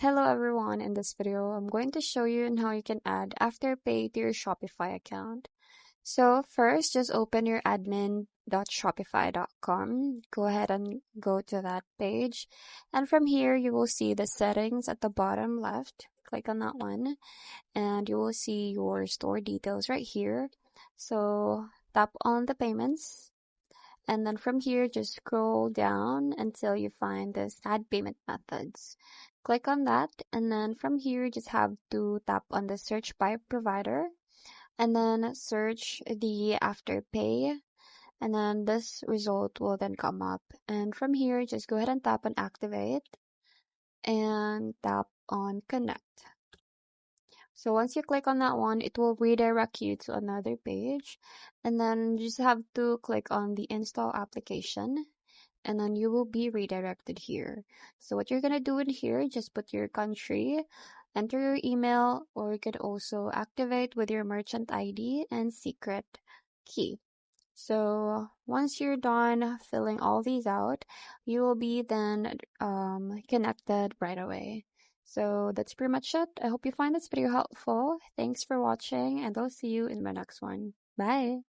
Hello everyone, in this video I'm going to show you on how you can add Afterpay to your Shopify account. So first, just open your admin.shopify.com. Go ahead and go to that page. And from here, you will see the settings at the bottom left. Click on that one and you will see your store details right here. So tap on the payments. And then from here, just scroll down until you find this add payment methods. Click on that, and then from here, just have to tap on the search by provider, and then search the Afterpay, and then this result will then come up. And from here, just go ahead and tap on activate, and tap on connect. So once you click on that one, it will redirect you to another page. And then you just have to click on the install application. And then you will be redirected here. So what you're going to do in here, just put your country, enter your email, or you could also activate with your merchant ID and secret key. So once you're done filling all these out, you will be then connected right away. So that's pretty much it. I hope you find this video helpful. Thanks for watching, and I'll see you in my next one. Bye!